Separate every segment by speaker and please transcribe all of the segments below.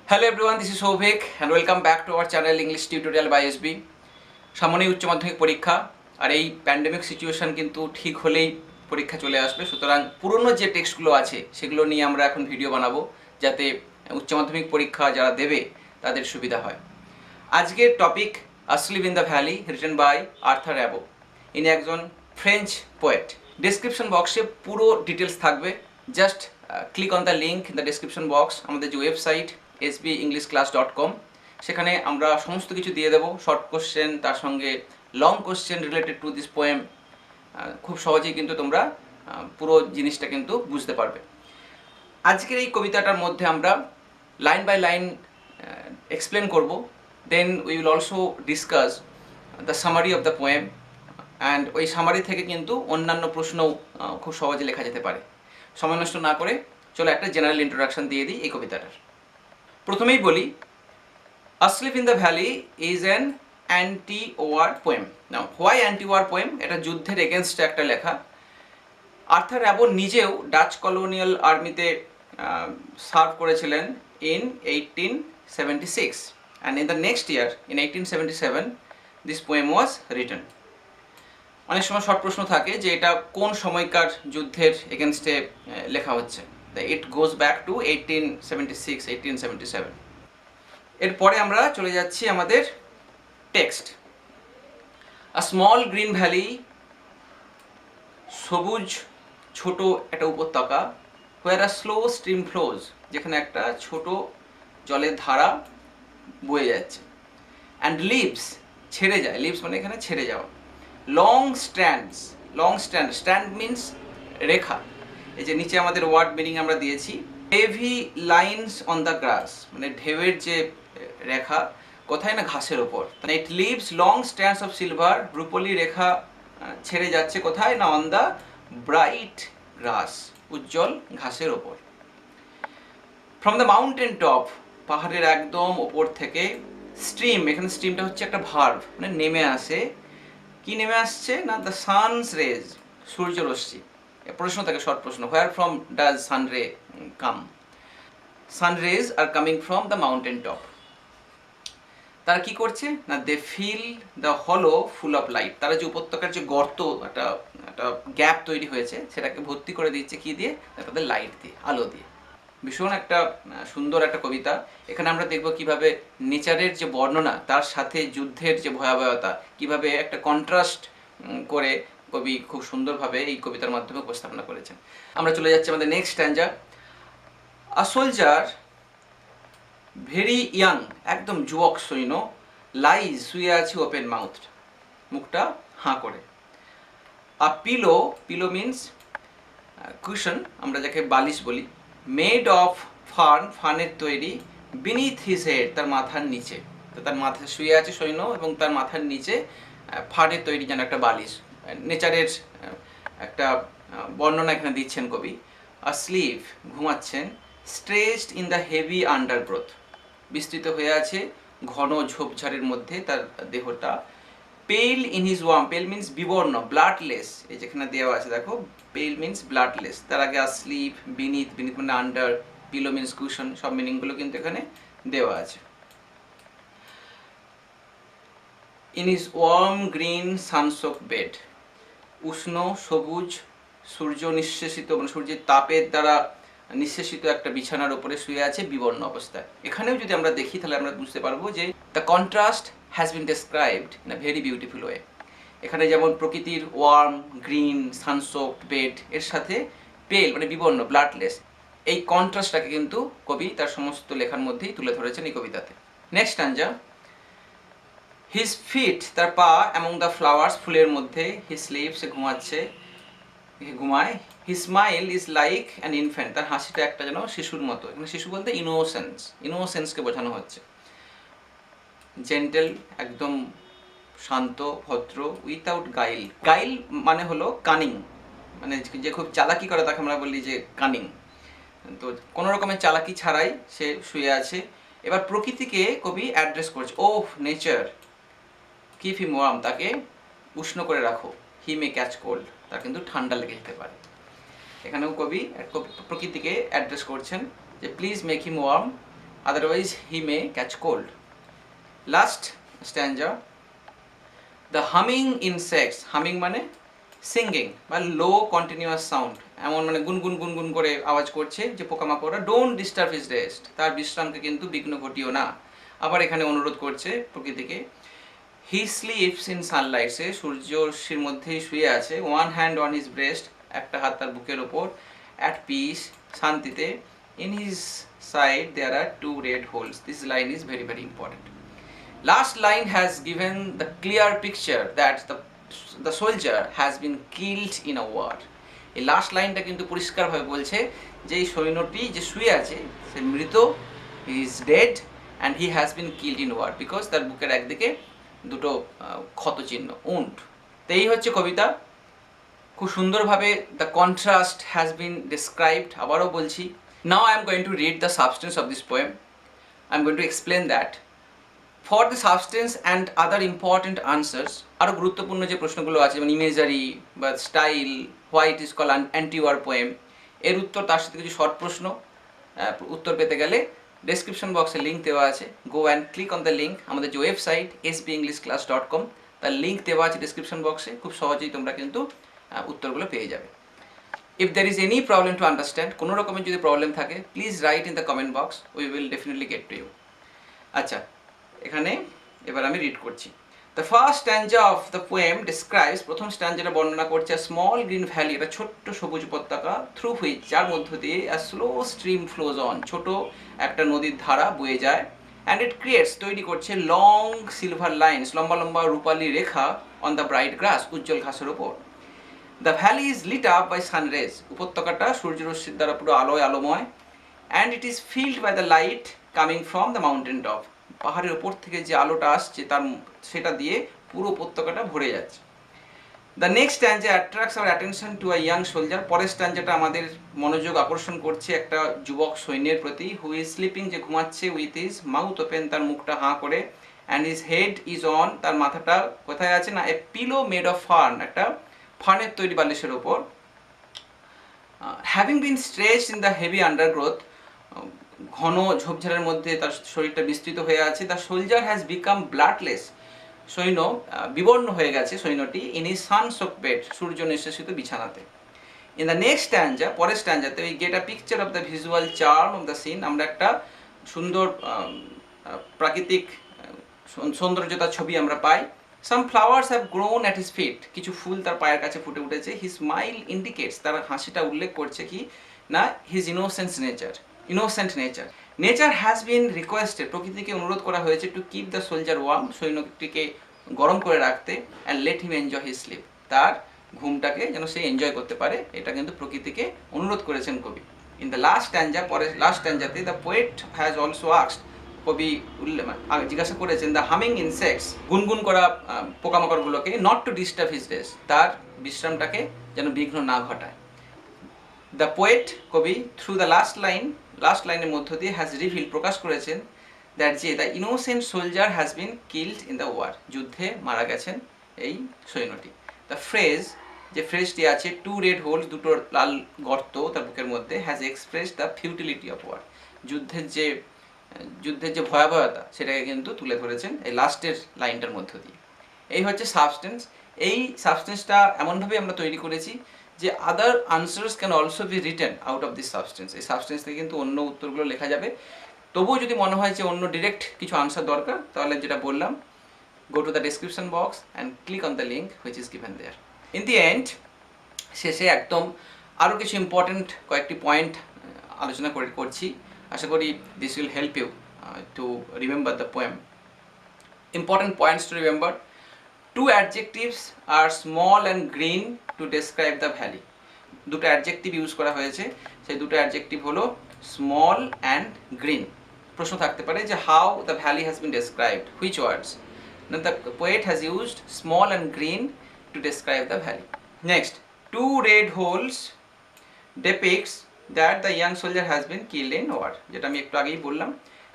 Speaker 1: Hello everyone, this is Souvik and welcome back to our channel English Tutorial by SB. সামনেই উচ্চ মাধ্যমিক পরীক্ষা আর এই প্যান্ডেমিক সিচুয়েশন কিন্তু ঠিক হলেই পরীক্ষা চলে আসবে, সুতরাং পুরনো যে টেক্সটগুলো আছে সেগুলো নিয়ে আমরা এখন ভিডিও বানাবো যাতে উচ্চ মাধ্যমিক পরীক্ষা যারা দেবে তাদের সুবিধা হয়। আজকের topic asleep in the valley, written by Arthur অ্যাবো। ইনি একজন ফ্রেঞ্চ পোয়েট। ডেসক্রিপশন বক্সে পুরো ডিটেলস থাকবে, just click on the link in the description box. আমাদের যে ওয়েবসাইট sbenglishclass.com, সেখানে আমরা সমস্ত কিছু দিয়ে দেবো, শর্ট কোশ্চেন তার সঙ্গে long question related to this poem. খুব সহজেই কিন্তু তোমরা পুরো জিনিসটা কিন্তু বুঝতে পারবে। আজকের এই কবিতাটার মধ্যে আমরা লাইন বাই লাইন এক্সপ্লেন করব, then we will also discuss the summary of the poem, and ওই সামারি থেকে কিন্তু অন্যান্য প্রশ্নও খুব সহজে লেখা যেতে পারে। সময় নষ্ট না করে চলো একটা জেনারেল ইন্ট্রোডাকশন দিয়ে দিই এই কবিতাটার। প্রথমেই বলি, asleep in the valley is an anti war poem. Now why anti war poem? এটা যুদ্ধের এগেনস্টে একটা লেখা। আর্থার অ্যাবো নিজেও ডাচ কলোনিয়াল আর্মিতে সার্ভ করেছিলেন in 1876, and in the next year in 1877 this poem was written. অনেক সময় শর্ট প্রশ্ন থাকে যে এটা কোন সময়কার যুদ্ধের এগেনস্টে লেখা হচ্ছে। ইট গোজ ব্যাক টু 1876, 1877। এরপরে আমরা চলে যাচ্ছি আমাদের text. A small green valley, সবুজ ছোট একটা উপত্যকা, হোয়ার আ স্লো স্ট্রিম ফ্লোজ, যেখানে একটা ছোট জলের ধারা বয়ে যাচ্ছে। অ্যান্ড লিভস, ছেড়ে যায়, লিভস মানে এখানে ছেড়ে যাওয়া। Long strands, long strand, strand means রেখা। এই যে নিচে আমাদের ওয়ার্ড মিনিং আমরা দিয়েছি। Heavy lines on the grass, মানে ঢেউয়ের যে রেখা কোথায় না ঘাসের ওপর। মানে it leaves long strands of silver, রূপলি রেখা ছেড়ে যাচ্ছে কোথায় না অন দ্য ব্রাইট গ্রাস, উজ্জ্বল ঘাসের ওপর। ফ্রম দ্য মাউন্টেন টপ, পাহাড়ের একদম ওপর থেকে। স্ট্রিম, এখানে স্ট্রিমটা হচ্ছে একটা ভার্ব, মানে নেমে আসে। কি নেমে আসছে না দ্য সানস রেজ, সূর্যরশ্মি। প্রশ্ন থাকে, শর্ট প্রশ্ন, where from does sun ray come? Sun rays are coming from the mountain top. তারা কি করছে না দে ফিল দ্য হলো ফুল অফ লাইট, তারা যে উপত্যকার যে গর্ত, একটা একটা গ্যাপ তৈরি হয়েছে সেটাকে ভর্তি করে দিচ্ছে কি দিয়ে? তাদের লাইট দিয়ে, আলো দিয়ে। ভীষণ একটা সুন্দর একটা কবিতা। এখানে আমরা দেখব কিভাবে নেচারের যে বর্ণনা তার সাথে যুদ্ধের যে ভয়াবহতা কিভাবে একটা কন্ট্রাস্ট করে কবি খুব সুন্দরভাবে এই কবিতার মাধ্যমে উপস্থাপনা করেছেন। আমরা চলে যাচ্ছি আমাদের নেক্সট স্ট্যাঞ্জা। আ সোলজার, ভেরি ইয়াং, একদম যুবক সৈন্য, লাইজ, শুয়ে আছে ওপেন মাউথ, মুখটা হাঁ করে। আ পিলো, পিলো মিনস কুশন, আমরা যাকে বালিশ বলি। মেড অফ ফার্ন, ফার্নের তৈরি। বিনিথ হিজ হেড, তার মাথার নিচে। তো তার মাথায় শুয়ে আছে সৈন্য এবং তার মাথার নিচে ফার্নের তৈরি যেন একটা বালিশ। নেচারের একটা বর্ণনা এখানে দিচ্ছেন কবি। আসলিভ, ঘুমাচ্ছেন। স্ট্রেচড ইন দ্য হেভি আন্ডারগ্রোথ, বিস্তৃত হয়ে আছে ঘন ঝোপঝাড়ের মধ্যে তার দেহটা। পেল ইন হিজ ওয়ার্ম, পেল মিনস বিবর্ণ, ব্লাডলেস, এই যেখানে দেওয়া আছে দেখো, পেল মিনস ব্লাডলেস। তার আগে আসলিভ, বিনিথ, বিনিথ মানে আন্ডার, পিলো মিনস কুশন, সব মিনিংগুলো কিন্তু এখানে দেওয়া আছে। In his warm green sunsoaked bed, উষ্ণ সবুজ সূর্য নিঃশেষিত, মানে সূর্যের তাপের দ্বারা নিঃশেষিত একটা বিছানার উপরে শুয়ে আছে বিবর্ণ অবস্থায়। এখানেও যদি আমরা দেখি তাহলে আমরা বুঝতে পারবো যে the contrast has bin described in a very beautiful way. এখানে যেমন প্রকৃতির ওয়ার্ম গ্রিন সানসোকড বেড এর সাথে পেল মানে বিবর্ণ, ব্লাডলেস, এই কন্ট্রাস্টটাকে কিন্তু কবি তার সমস্ত লেখার মধ্যেই তুলে ধরেছেন এই কবিতাতে। নেক্সট স্ট্যাঞ্জা। হিজ ফিট, তার পা, অ্যামং দ্য ফ্লাওয়ার্স, ফুলের মধ্যে। হিজ স্লিপস, ঘুমাচ্ছে, ঘুমায়। His smile is like an infant, তার হাসিটা একটা যেন শিশুর মতো। এখানে শিশু বলতে ইনোসেন্স, ইনোসেন্সকে বোঝানো হচ্ছে। জেন্টেল, একদম শান্ত ভদ্র। উইথাউট গাইল, গাইল মানে হলো কানিং, মানে যে খুব চালাকি করে তাকে আমরা বলি যে কানিং। তো কোনো রকমের চালাকি ছাড়াই সে শুয়ে আছে। এবার প্রকৃতিকে কবি অ্যাড্রেস করছে। ও নেচার, কিপ হিম ওয়ার্ম, তাকে উষ্ণ করে রাখো। হি মে ক্যাচ কোল্ড, তার কিন্তু ঠান্ডা লেগে যেতে পারে। এখানেও কবি প্রকৃতিকে অ্যাড্রেস করছেন যে please make him warm, otherwise he may catch cold. Last stanza, the humming insects, humming মানে সিঙ্গিং বা লো কন্টিনিউয়াস সাউন্ড, এমন মানে গুনগুন গুনগুন করে আওয়াজ করছে যে পোকামাকড়রা, ডোন্ট ডিস্টার্ব হিজ রেস্ট, তার বিশ্রামকে কিন্তু বিঘ্ন ঘটিও না। আবার এখানে অনুরোধ করছে প্রকৃতিকে, হি স্লিপস ইন সানলাইট, সে সূর্যরশ্মির মধ্যেই শুয়ে আছে, one hand on his breast, একটা হাত তার বুকের ওপর, অ্যাট পিস, শান্তিতে, in his side there are two red holes, this line is very very important. Last line has given the clear picture that the soldier has been killed in a war. এই last লাইনটা কিন্তু পরিষ্কারভাবে বলছে যে এই সৈন্যটি যে শুয়ে আছে সে মৃত, he is dead and he has been killed in war, because তার বুকের একদিকে দুটো ক্ষতচিহ্ন, উন্ড। তো এই হচ্ছে কবিতা। খুব সুন্দরভাবে the contrast has been described. আবারও বলছি, now I am going to read the substance of this poem, I am going to explain that. For the substance and other important answers, আরও গুরুত্বপূর্ণ যে প্রশ্নগুলো আছে যেমন ইমেজারি বা style, why it is call anti war poem, এর উত্তর, তার সাথে কিছু শর্ট প্রশ্ন উত্তর পেতে গেলে ডেসক্রিপশন বক্সে লিঙ্ক দেওয়া আছে, go and click on the link. আমাদের যে ওয়েবসাইট sbenglishclass.com, তার লিঙ্ক দেওয়া আছে ডেসক্রিপশন বক্সে, খুব সহজেই তোমরা কিন্তু উত্তরগুলো পেয়ে যাবে। If there is any problem to understand, কোনো রকমের যদি প্রবলেম থাকে, please write in the comment box, we will definitely get to you. আচ্ছা, এখানে এবার আমি রিড করছি। The first stanza of the poem describes, প্রথম স্ট্যাঞ্জাটা বর্ণনা করছে স্মল গ্রিন ভ্যালি, একটা ছোট্ট সবুজ উপত্যকা, থ্রু হুইচ, যার মধ্য দিয়ে আ স্লো স্ট্রিম ফ্লোজ অন, ছোট একটা নদীর ধারা বয়ে যায়, অ্যান্ড ইট ক্রিয়েটস, তৈরি করছে লং সিলভার লাইন্স, লম্বা লম্বা রূপালী রেখা, অন দ্য ব্রাইট গ্রাস, উজ্জ্বল ঘাসের ওপর। The valley is lit up by sunrays, উপত্যকাটা সূর্যরশ্মির দ্বারা পুরো আলোয় আলোময়, and it is filled by the light coming from the mountain top, পাহাড়ের ওপর থেকে যে আলোটা আসছে তার সেটা দিয়ে পুরো উপত্যকাটা ভরে যাচ্ছে। The next stanza attracts our attention to a young soldier, পরের স্ট্যাঞ্জাটা আমাদের মনোযোগ আকর্ষণ করছে একটা যুবক সৈন্যের প্রতি, হু ইজ স্লিপিং, যে ঘুমাচ্ছে, উইথ ইজ মাউথ ওপেন, তার মুখটা হাঁ করে, and his head is on, তার মাথাটা কোথায় আছে না, a pillow made of fern, একটা ফার্নের তৈরি বালিশের ওপর। Having been stretched in the heavy undergrowth, ঘন ঝোপঝাড়ের মধ্যে তার শরীরটা বিস্তৃত হয়ে আছে। The soldier has become bloodless, সৈন্য বিবর্ণ হয়ে গেছে সৈন্যটি, ইন হিজ সানসোক বেড, সূর্য নিঃশেষিত বিছানাতে। ইন দ্য নেক্সট স্ট্যাঞ্জা, পরের স্ট্যাঞ্জাতে, we get a picture of the visual charm of the scene, আমরা একটা সুন্দর প্রাকৃতিক সৌন্দর্যতার ছবি আমরা পাই। Some flowers have grown at his feet, কিছু ফুল তার পায়ের কাছে ফুটে উঠেছে। হিজ স্মাইল ইন্ডিকেটস, তার হাসিটা উল্লেখ করছে কি না, his innocent nature. Nature has been requested, প্রকৃতিকে অনুরোধ করা হয়েছে, to keep the soldier warm, সৈন্যটিকে গরম করে রাখতে, and let him enjoy his sleep, তার ঘুমটাকে যেন সে এনজয় করতে পারে, এটা কিন্তু প্রকৃতিকে অনুরোধ করেছেন কবি। ইন দ্য লাস্ট স্ট্যাঞ্জা, পরের লাস্ট স্ট্যাঞ্জাতে, the poet has also asked, কবি জিজ্ঞাসা করেছেন, দ্য হামিং ইনসেক্টস, গুনগুন করা পোকামাকড়গুলোকে, not to disturb his rest, তার বিশ্রামটাকে যেন বিঘ্ন না ঘটায়। দ্য পোয়েট, কবি, থ্রু দ্য লাস্ট লাইনের মধ্য দিয়ে, হ্যাজ রিভিল, প্রকাশ করেছেন, দ্যাট যে the innocent soldier has been killed in the war, যুদ্ধে মারা গেছেন এই সৈন্যটি। দ্য ফ্রেজ, যে ফ্রেজটি আছে, টু রেড হোলস, দুটো লাল গর্ত তার বুকের মধ্যে, has express the futility of war, যুদ্ধের যে ভয়াবহতা সেটাকে কিন্তু তুলে ধরেছেন এই লাস্টের লাইনটার মধ্য দিয়ে। এই হচ্ছে সাবস্টেন্স। এই সাবস্টেন্সটা এমনভাবে আমরা তৈরি করেছি যে other answers can also be written out of this substance, এই সাবস্টেন্স থেকে কিন্তু অন্য উত্তরগুলো লেখা যাবে। তবুও যদি মনে হয় যে অন্য ডিরেক্ট কিছু আনসার দরকার, তাহলে যেটা বললাম, go to the description box and click on the link which is given there. In the end, শেষে একদম আরও কিছু ইম্পর্টেন্ট কয়েকটি পয়েন্ট আলোচনা করছি, আশা করি this will help you to remember the poem. Important points to remember: two adjectives are small and green to describe the valley. দুটো অ্যাডজেক্টিভ ইউজ করা হয়েছে, সেই দুটো অ্যাডজেক্টিভ হলো স্মল অ্যান্ড গ্রিন। প্রশ্ন থাকতে পারে যে how the valley has been described, which words? Now the poet has used small and green to describe the valley. Next, two red holes depicts that the young soldier has been killed in war, যেটা আমি একটু আগেই বললাম।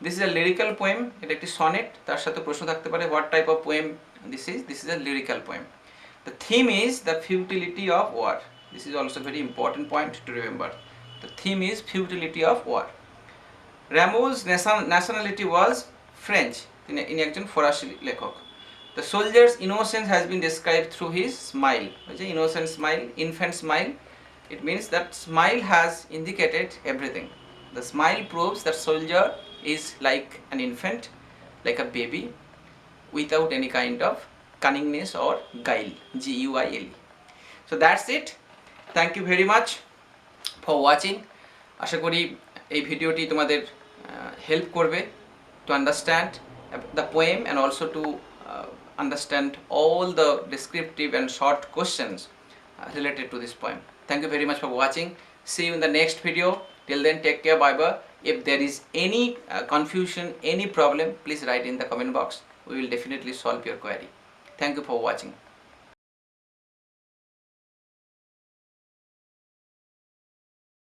Speaker 1: This is a lyrical poem, এটা একটি sonnet, তার সাথে প্রশ্ন থাকতে পারে what type of poem this is a lyrical poem. The theme is the futility of war, this is also very important point to remember, the theme is futility of war. Rameau's nationality was French. ইনি একজন ফরাসি লেখক. The soldier's innocence has been described through his smile. Innocent smile, infant smile. It means that smile has indicated everything. The smile proves that soldier is like an infant, like a baby, without any kind of cunningness or guile. Guile. So that's it. Thank you very much for watching. আশা করি এই ভিডিওটি তোমাদের help করবে to understand the poem and also to understand all the descriptive and short questions related to this poem. Thank you very much for watching. See you in the next video. Till then, take care. Bye bye. If there is any confusion, any problem, please write in the comment box. We will definitely solve your query. Thank you for watching.